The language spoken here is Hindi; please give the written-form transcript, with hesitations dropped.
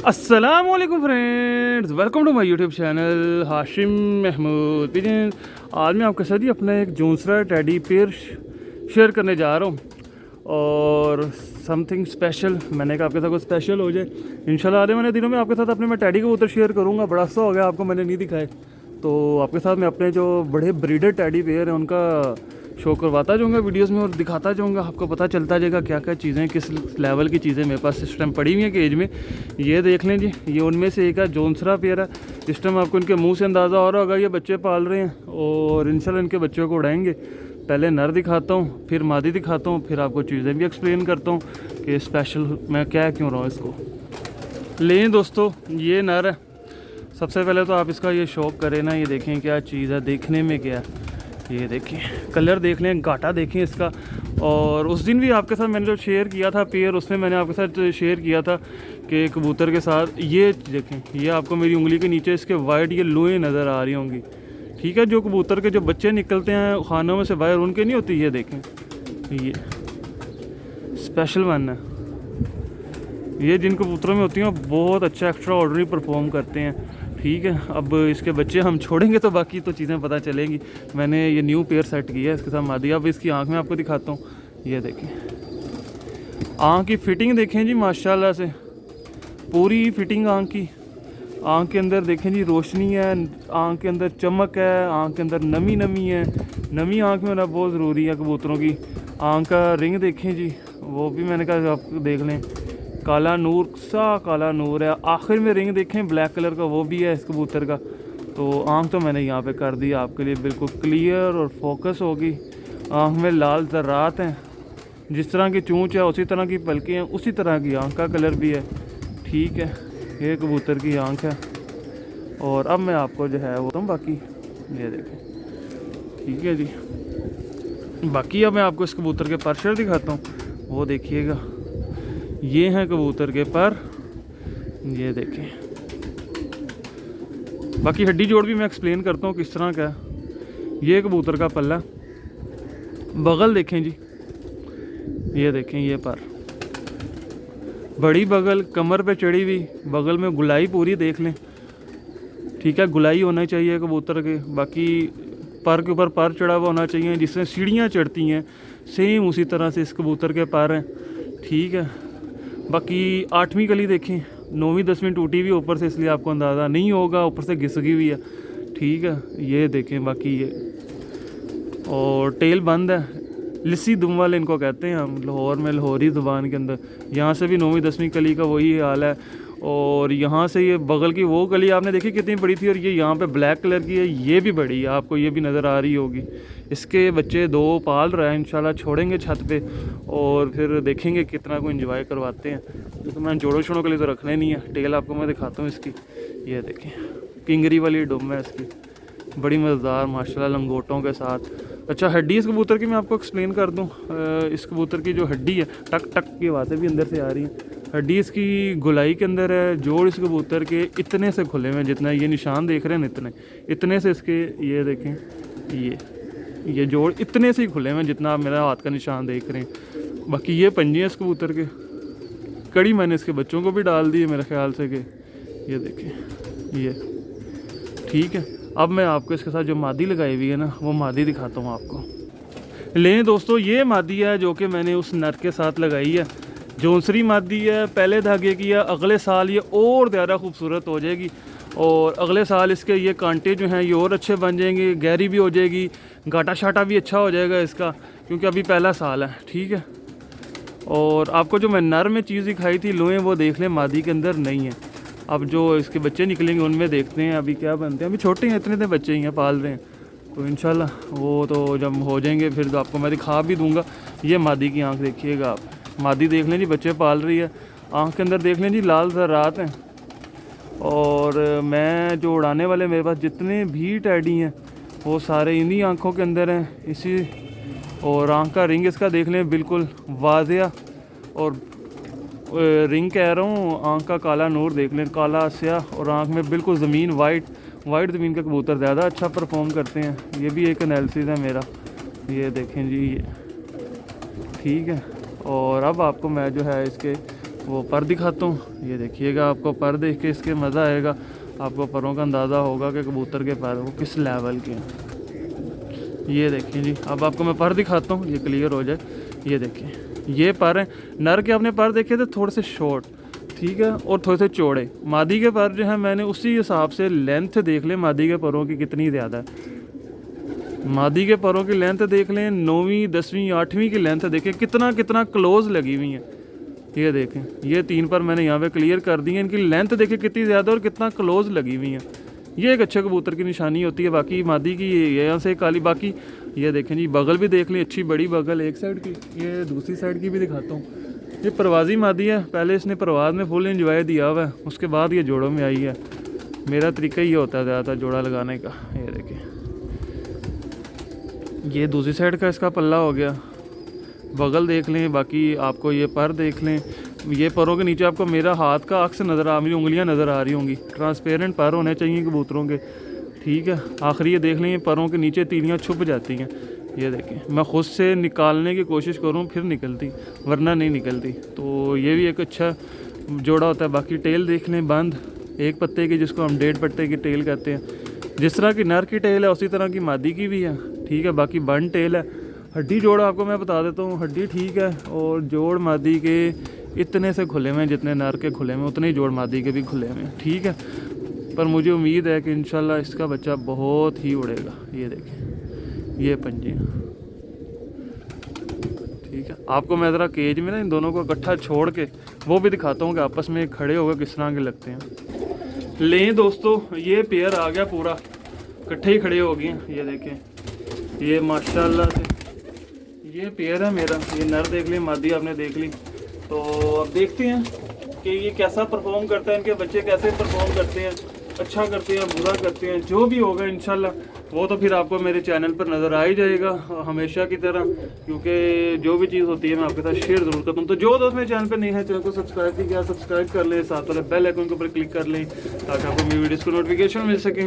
अस्सलामुअलैकुम friends, welcome to my YouTube channel Hashim Mahmood Bijan. आज मैं आपके साथ ही अपना एक जोंसरा टेडी पेयर शेयर करने जा रहा हूँ और समथिंग स्पेशल। मैंने कहा आपके साथ कुछ स्पेशल हो जाए इंशाल्लाह। आने वाले दिनों में आपके साथ अपने मैं टेडी कबूतर शेयर करूँगा। बड़ा सा हो गया आपको मैंने नहीं दिखाए, तो आपके साथ मैं अपने जो बड़े ब्रीडर टेडी पेयर हैं उनका शो करवाता जाऊँगा वीडियोस में और दिखाता जाऊँगा। आपको पता चलता जाएगा क्या क्या चीज़ें, किस लेवल की चीज़ें मेरे पास इस टाइम पड़ी हुई हैं केज में। ये देख लें जी, ये उनमें से एक है, जोंसरा पेयर है। इस टाइम आपको इनके मुंह से अंदाज़ा हो रहा होगा ये बच्चे पाल रहे हैं और इंशाल्लाह इनके बच्चों को उड़ाएंगे। पहले नर दिखाता हूँ, फिर मादी दिखाता हूँ, फिर आपको चीज़ें भी एक्सप्लेन करता हूँ कि स्पेशल मैं क्या क्यों रहा हूँ इसको। लें दोस्तों, ये नर है। सबसे पहले तो आप इसका ये शौक करें ना, ये देखें क्या चीज़ है, देखने में क्या है। ये देखिए कलर देख लें, गाटा देखें इसका। और उस दिन भी आपके साथ मैंने जो शेयर किया था पेयर, उसमें मैंने आपके साथ शेयर किया था कि कबूतर के साथ ये देखें, ये आपको मेरी उंगली के नीचे इसके वाइट ये लोएं नज़र आ रही होंगी। ठीक है, जो कबूतर के जो बच्चे निकलते हैं खानों में से बाहर, उनके नहीं होती। ये देखें, ये स्पेशल वन है। ये जिन कबूतरों में होती हैं बहुत अच्छा एक्स्ट्रा ऑर्डनरी परफॉर्म करते हैं। ठीक है, अब इसके बच्चे हम छोड़ेंगे तो बाकी तो चीज़ें पता चलेंगी। मैंने ये न्यू पेयर सेट किया है इसके साथ मादी। अब इसकी आँख में आपको दिखाता हूँ। ये देखें, आँख की फिटिंग देखें जी, माशाल्लाह से पूरी फिटिंग आँख की। आँख के अंदर देखें जी रोशनी है, आँख के अंदर चमक है, आँख के अंदर नमी है। नमी आँख में होना बहुत ज़रूरी है कबूतरों की। आँख का रिंग देखें जी, वो भी मैंने कहा आप देख लें, काला नूर सा काला नूर है। आखिर में रिंग देखें ब्लैक कलर का, वो भी है इस कबूतर का। तो आँख तो मैंने यहाँ पे कर दी आपके लिए बिल्कुल क्लियर और फोकस होगी। आँख में लाल ज़र्रात हैं, जिस तरह की चूंच है उसी तरह की पलकें हैं, उसी तरह की आँख का कलर भी है। ठीक है, ये कबूतर की आँख है। और अब मैं आपको जो है वो तो बाकी ये देखें, ठीक है जी। बाकी अब मैं आपको इस कबूतर के पर दिखाता हूँ, वो देखिएगा। ये हैं कबूतर के पर, ये देखें। बाकी हड्डी जोड़ भी मैं एक्सप्लेन करता हूँ किस तरह का है। ये कबूतर का पल्ला, बगल देखें जी, ये देखें, ये पर बड़ी बगल, कमर पे चढ़ी हुई, बगल में गुलाई पूरी देख लें। ठीक है, गुलाई होना चाहिए कबूतर के। बाकी पर के ऊपर पर चढ़ा हुआ होना चाहिए, जिससे सीढ़ियाँ चढ़ती हैं सेम उसी तरह से इस कबूतर के पर हैं। ठीक है, बाकी 8वीं कली देखें, 9वीं 10वीं टूटी हुई ऊपर से, इसलिए आपको अंदाज़ा नहीं होगा, ऊपर से घिसगी हुई है। ठीक है, ये देखें। बाकी ये और टेल बंद है, लिस्सी दुम वाले इनको कहते हैं हम लाहौर में, लाहौरी ज़ुबान के अंदर। यहाँ से भी 9वीं 10वीं कली का वही हाल है। और यहाँ से ये बगल की वो कली आपने देखी कितनी बड़ी थी, और ये यहाँ पे ब्लैक कलर की है, ये भी बड़ी है, आपको ये भी नज़र आ रही होगी। इसके बच्चे 2 पाल रहा है, इंशाल्लाह छोड़ेंगे छत पे और फिर देखेंगे कितना को एंजॉय करवाते हैं। तो मैं जोड़ों शोड़ों के लिए तो रखने नहीं है। टेल आपको मैं दिखाता हूँ इसकी, ये देखें, किंगरी वाली डुम है इसकी, बड़ी मज़ेदार माशाल्लाह लंगोटों के साथ। अच्छा, हड्डी इस कबूतर की मैं आपको एक्सप्लेन कर दूं। इस कबूतर की जो हड्डी है, टक टक की आवाज़ें भी अंदर से आ रही हैं। हड्डी इसकी गुलाई के अंदर है। जोड़ इस कबूतर के इतने से खुले हुए हैं, जितना ये निशान देख रहे हैं इतने से इसके, ये देखें, ये जोड़ इतने से ही खुले हुए हैं जितना आप मेरा हाथ का निशान देख रहे हैं। बाकी ये पंजे हैं इस कबूतर के, कड़ी मैंने इसके बच्चों को भी डाल दी है मेरे ख्याल से कि ये देखें, ये ठीक है। अब मैं आपको इसके साथ जो मादी लगाई हुई है ना, वो मादी दिखाता हूँ आपको। लें दोस्तों, ये मादी है जो कि मैंने उस नर के साथ लगाई है। जोंसरी मादी है, पहले धागे की है। अगले साल ये और ज़्यादा खूबसूरत हो जाएगी और अगले साल इसके ये कांटे जो हैं ये और अच्छे बन जाएंगे, गहरी भी हो जाएगी, गाटा शाटा भी अच्छा हो जाएगा इसका, क्योंकि अभी पहला साल है। ठीक है, और आपको जो मैं नर में चीज़ दिखाई थी लोएं, वो देख लें मादी के अंदर नहीं है। अब जो इसके बच्चे निकलेंगे उनमें देखते हैं अभी क्या बनते हैं। अभी छोटे हैं, इतने बच्चे ही हैं, पाल रहे हैं, तो इंशाल्लाह वो तो जब हो जाएंगे फिर तो आपको मैं दिखा भी दूंगा। ये मादी की आंख देखिएगा आप, मादी देख लें जी, बच्चे पाल रही है। आंख के अंदर देख लें जी, लाल ज़र्रात हैं। और मैं जो उड़ाने वाले मेरे पास जितने भी टैडी हैं वो सारे इन्हीं आँखों के अंदर हैं, इसी। और आँख का रिंग इसका देख लें, बिल्कुल वाज़िया, और रिंग कह रहा हूँ, आँख का काला नूर देख लें, काला स्याह, और आँख में बिल्कुल ज़मीन वाइट ज़मीन के कबूतर ज़्यादा अच्छा परफॉर्म करते हैं। ये भी एक एनालिसिस है मेरा, ये देखें जी, ये ठीक है। और अब आपको मैं जो है इसके वो पर दिखाता हूँ। ये देखिएगा, आपको पर देख के इसके मज़ा आएगा, आपको परों का अंदाज़ा होगा कि कबूतर के पर वो किस लेवल के हैं। ये देखिए जी, अब आपको मैं पर दिखाता हूँ, ये क्लियर हो जाए। ये देखिए, ये पर हैं। नर के आपने पर देखे थे थोड़े से शॉर्ट, ठीक है, और थोड़े से चौड़े। मादी के पर जो है मैंने उसी हिसाब से लेंथ देख लें मादी के परों की कितनी ज़्यादा है। मादी के परों की लेंथ देख लें, 9वीं 10वीं 8वीं की लेंथ देखें कितना कितना क्लोज लगी हुई है। ये देखें, ये 3 पर मैंने यहाँ पे क्लियर कर दी है, इनकी लेंथ देखें कितनी ज़्यादा और कितना क्लोज लगी हुई है। ये एक अच्छे कबूतर की निशानी होती है। बाकी मादी की ये यहाँ से काली, बाकी ये देखें जी, बगल भी देख लें, अच्छी बड़ी बगल एक साइड की, ये दूसरी साइड की भी दिखाता हूँ। ये परवाज़ी मादी है, पहले इसने परवाज़ में फुल एंजॉय दिया हुआ है, उसके बाद ये जोड़ों में आई है। मेरा तरीका ये होता है ज़्यादातर जोड़ा लगाने का। ये देखें, ये दूसरी साइड का इसका पल्ला हो गया, बगल देख लें। बाकी आपको ये पर देख लें, ये परों के नीचे आपको मेरा हाथ का अक्स नज़र आ, मेरी उंगलियां नज़र आ रही होंगी। ट्रांसपेरेंट पर होने चाहिए कबूतरों के, ठीक है। आखिरी ये देख लें, ये परों के नीचे तीलियां छुप जाती हैं। ये देखें, मैं ख़ुद से निकालने की कोशिश करूँ फिर निकलती, वरना नहीं निकलती। तो ये भी एक अच्छा जोड़ा होता है। बाकी टेल देख लें, बंद एक पत्ते की, जिसको हम 1.5 पत्ते की टेल कहते हैं। जिस तरह की नर की टेल है उसी तरह की मादी की भी है, ठीक है। बाकी बंद टेल है। हड्डी जोड़ आपको मैं बता देता हूँ, हड्डी ठीक है, और जोड़ मादी के इतने से खुले हुए हैं, जितने नर के खुले हुए उतने ही जोड़ मादी के भी खुले हुए हैं, ठीक है। पर मुझे उम्मीद है कि इंशाल्लाह इसका बच्चा बहुत ही उड़ेगा। ये देखें, ये पंजियाँ, ठीक है। आपको मैं ज़रा केज में ना इन दोनों को इकट्ठा छोड़ के वो भी दिखाता हूँ कि आपस में खड़े होकर किस तरह के लगते हैं। लें दोस्तों, ये पेयर आ गया पूरा, इकट्ठे ही खड़े हो गए हैं। ये देखें, ये माशाल्लाह से ये पेयर है मेरा। ये नर देख ली, मादी आपने देख ली। तो अब देखते हैं कि ये कैसा परफॉर्म करता है, इनके बच्चे कैसे परफॉर्म करते हैं, अच्छा करते हैं, बुरा करते हैं। जो भी होगा इंशाल्लाह वो तो फिर आपको मेरे चैनल पर नज़र आ ही जाएगा हमेशा की तरह, क्योंकि जो भी चीज़ होती है मैं आपके साथ शेयर ज़रूर करता हूँ। तो जो दोस्त मेरे चैनल पर नहीं है, चैनल को सब्सक्राइब नहीं किया, सब्सक्राइब कर लें, साथ वाले बेल आइकन के ऊपर क्लिक कर लें ताकि आपको मेरी वीडियोज़ को नोटिफिकेशन मिल सके।